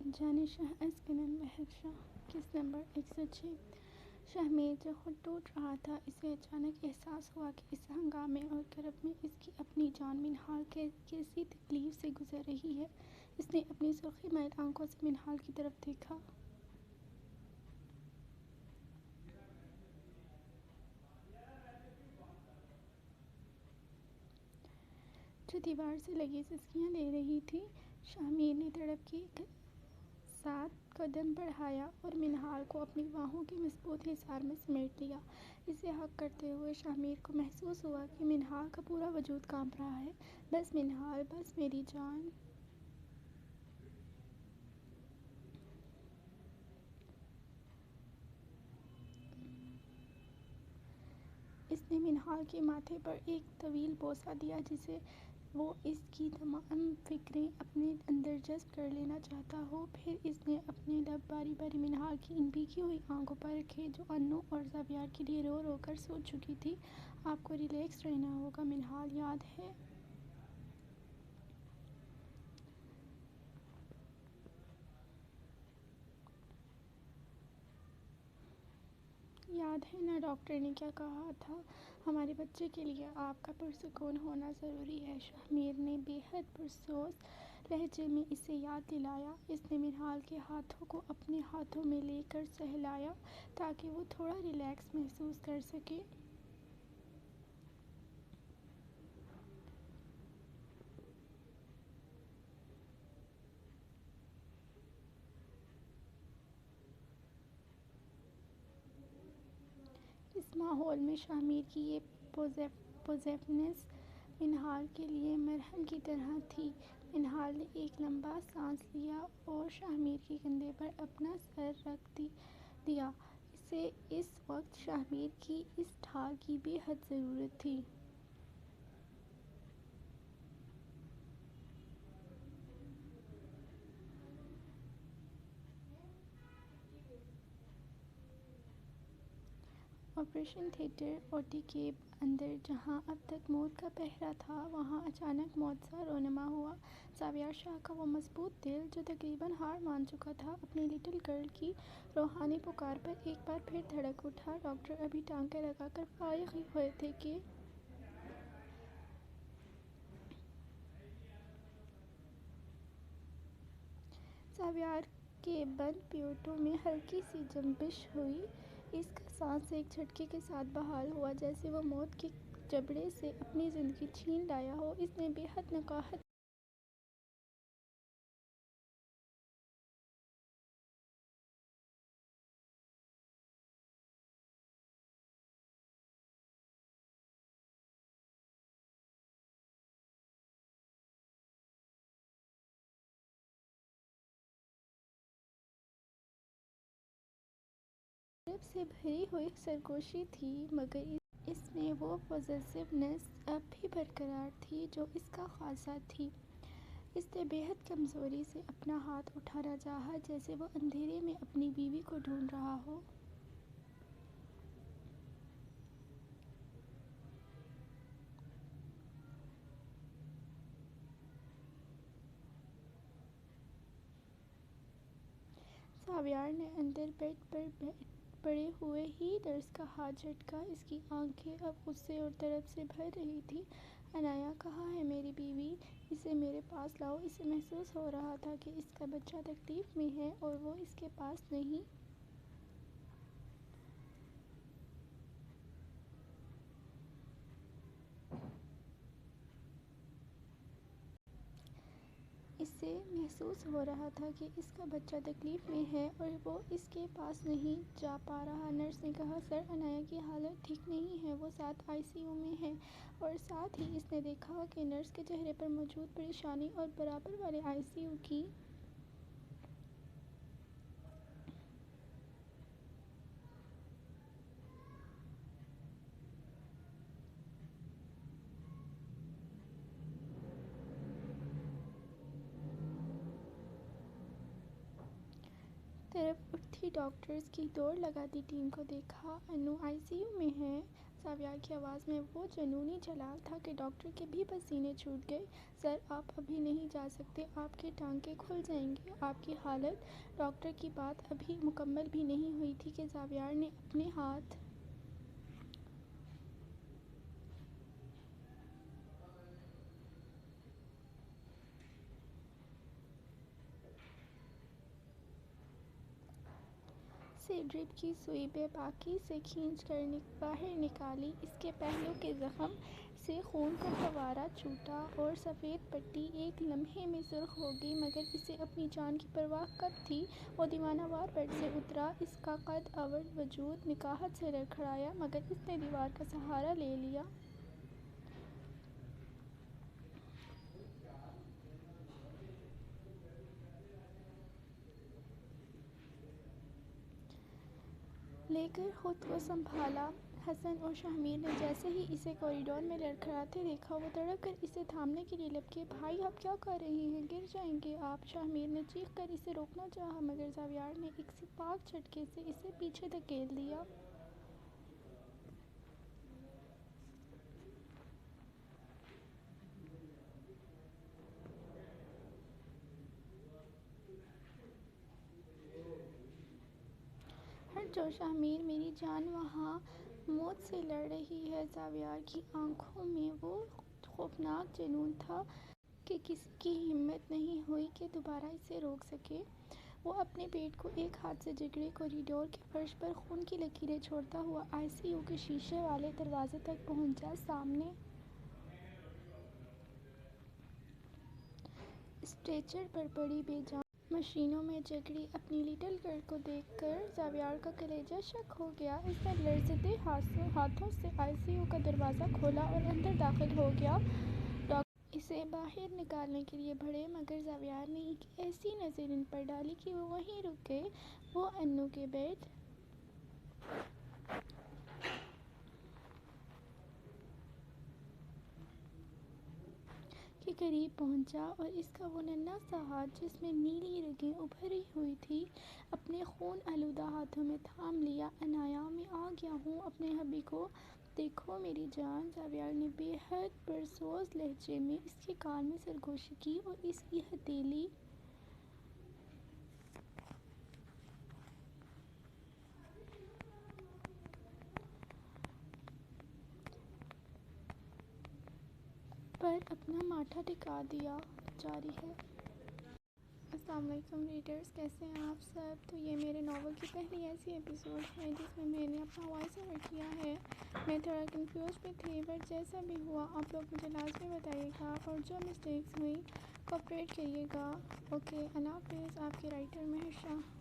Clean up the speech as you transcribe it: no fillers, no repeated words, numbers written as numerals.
جانشاہ اسکنن بحر کس نمبر 106 شہمیر جو خود ٹوٹ رہا تھا، اسے اچانک احساس ہوا کہ اس ہنگامے اور کرب میں اس کی اپنی جان منہال کیسی تکلیف سے گزر رہی ہے۔ اس نے اپنی سرخی میل آنکھوں سے منہال کی طرف دیکھا، جو دیوار سے لگی سسکیاں لے رہی تھی۔ شہمیر نے تڑپ کے ساتھ قدم بڑھایا اور منہال کو اپنی باہوں کے مضبوط حصار میں سمیٹ لیا۔ اسے حق کرتے ہوئے شہمیر کو محسوس ہوا کہ منہال کا پورا وجود کانپ رہا ہے۔ بس منہال، بس میری جان۔ اس نے منہال کے ماتھے پر ایک طویل بوسہ دیا جسے وہ اس کی تمام فکریں اپنے اندر جذب کر لینا چاہتا ہو۔ پھر اس نے اپنے لب باری باری منہال کی ان بھیگی ہوئی آنکھوں پر رکھے جو انو اور زاویار کے لیے رو رو کر سوچ چکی تھی۔ آپ کو ریلیکس رہنا ہوگا منہال، یاد ہے؟ یاد ہے نا ڈاکٹر نے کیا کہا تھا؟ ہمارے بچے کے لیے آپ کا پرسکون ہونا ضروری ہے۔ شہمیر نے بے حد پرسوز لہجے میں اسے یاد دلایا۔ اس نے منہال کے ہاتھوں کو اپنے ہاتھوں میں لے کر سہلایا تاکہ وہ تھوڑا ریلیکس محسوس کر سکے۔ اس ماحول میں شہمیر کی یہ پوزیسیونیس منہال کے لیے مرہم کی طرح تھی۔ منہال نے ایک لمبا سانس لیا اور شہمیر کے کندھے پر اپنا سر رکھ دیا۔ اسے اس وقت شہمیر کی اس ڈھال کی بے حد ضرورت تھی۔ آپریشن تھیٹر، او ٹی کے اندر جہاں اب تک موت کا پہرا تھا، وہاں اچانک موت سا رونما ہوا۔ زاویار شاہ کا وہ مضبوط دل جو تقریباً ہار مان چکا تھا، اپنی لٹل گرل کی روحانی پکار پر ایک بار پھر دھڑک اٹھا۔ ڈاکٹر ابھی ٹانکے لگا کر فارغ ہی ہوئے تھے کہ زاویار کے بند پیوٹوں میں ہلکی سی جنبش ہوئی۔ اس کا سانس ایک جھٹکے کے ساتھ بحال ہوا، جیسے وہ موت کے جبڑے سے اپنی زندگی چھین لایا ہو۔ اس نے بے حد نقاہت طرف سے بھری ہوئی سرگوشی تھی، مگر اس میں وہ پوزیسیونیس اب بھی برقرار تھی جو اس کا خاصہ تھی۔ اس نے بے حد کمزوری سے اپنا ہاتھ اٹھانا چاہا، جیسے وہ اندھیرے میں اپنی بیوی کو ڈھونڈ رہا ہو۔ زاویار نے اندر بیڈ پر پڑے ہوئے ہی نرس کا ہاتھ جھٹکا۔ اس کی آنکھیں اب غصے اور طرب سے بھر رہی تھیں۔ عنایہ، کہاں ہے میری بیوی؟ اسے میرے پاس لاؤ۔ اسے محسوس ہو رہا تھا کہ اس کا بچہ تکلیف میں ہے اور وہ اس کے پاس نہیں۔ اسے محسوس ہو رہا تھا کہ اس کا بچہ تکلیف میں ہے اور وہ اس کے پاس نہیں جا پا رہا۔ نرس نے کہا، سر، عنایہ کی حالت ٹھیک نہیں ہے، وہ 7 آئی سی یو میں ہے۔ اور ساتھ ہی اس نے دیکھا کہ نرس کے چہرے پر موجود پریشانی اور برابر والے آئی سی یو کی طرف اٹھتی ڈاکٹرز کی دوڑ لگاتی ٹیم کو دیکھا۔ انو آئی سی یو میں ہے؟ زاویار کی آواز میں وہ جنونی جلال تھا کہ ڈاکٹر کے بھی پسینے چھوٹ گئے۔ سر، آپ ابھی نہیں جا سکتے، آپ کے ٹانکے کھل جائیں گے، آپ کی حالت۔ ڈاکٹر کی بات ابھی مکمل بھی نہیں ہوئی تھی کہ زاویار نے اپنے ہاتھ سے ڈرپ کی سوئی بے باکی سے کھینچ کر باہر نکالی۔ اس کے پہلو کے زخم سے خون کا فوارہ چھوٹا اور سفید پٹی ایک لمحے میں سرخ ہو گئی، مگر اسے اپنی جان کی پرواہ کب تھی؟ وہ دیوانہ وار بیڈ سے اترا، اس کا قد آور وجود نکاہت سے لڑکھڑایا، مگر اس نے دیوار کا سہارا لے لیا۔ لے کر خود کو سنبھالا۔ حسن اور شاہمیر نے جیسے ہی اسے کوریڈور میں لڑکھڑاتے دیکھا، وہ تڑپ کر اسے تھامنے کے لیے لپکے۔ بھائی، آپ کیا کر رہے ہیں؟ گر جائیں گے آپ! شاہمیر نے چیخ کر اسے روکنا چاہا، مگر زاویار نے ایک پاک جھٹکے سے اسے پیچھے دھکیل دیا۔ ہٹ جاؤ شاہمیر، میری جان وہاں موت سے لڑ رہی ہے۔ زاویار کی آنکھوں میں وہ خوفناک جنون تھا کہ کسی کی ہمت نہیں ہوئی کہ دوبارہ اسے روک سکے۔ وہ اپنے پیٹ کو ایک ہاتھ سے جگڑے کوریڈور کے فرش پر خون کی لکیریں چھوڑتا ہوا آئی سی یو کے شیشے والے دروازے تک پہنچا۔ سامنے اسٹریچر پر پڑی بے جان مشینوں میں جکڑی اپنی لٹل گرل کو دیکھ کر زاویار کا کلیجہ شک ہو گیا۔ اس نے لرزتے ہاتھوں سے آئی سی یو کا دروازہ کھولا اور اندر داخل ہو گیا۔ ڈاکٹر اسے باہر نکالنے کے لیے بڑھے، مگر زاویار نے ایک ایسی نظر ان پر ڈالی کہ وہ وہیں رک گئے۔ وہ انو کے بیڈ کے قریب پہنچا اور اس کا وہ ننھا سا ہاتھ، جس میں نیلی رگیں ابھری ہوئی تھیں، اپنے خون آلودہ ہاتھوں میں تھام لیا۔ عنایات، میں آ گیا ہوں، اپنے حبیب کو دیکھو میری جان۔ زاویار نے بے حد پرسوز لہجے میں اس کے کان میں سرگوشی کی اور اس کی ہتھیلی پر اپنا ماتھا ٹکا دیا۔ جاری ہے۔ السلام علیکم ریڈرز، کیسے ہیں آپ سب؟ تو یہ میرے ناول کی پہلی ایسی ایپیسوڈ ہے جس میں میں نے اپنا وائس اوور کیا ہے۔ میں تھوڑا کنفیوز بھی تھی، بٹ جیسا بھی ہوا آپ لوگ مجھے لازمی بتائیے گا، اور جو مسٹیکس ہوئی کوآپریٹ کریے گا۔ اوکے، اللہ حافظ، آپ کی رائٹر مہر شاہ۔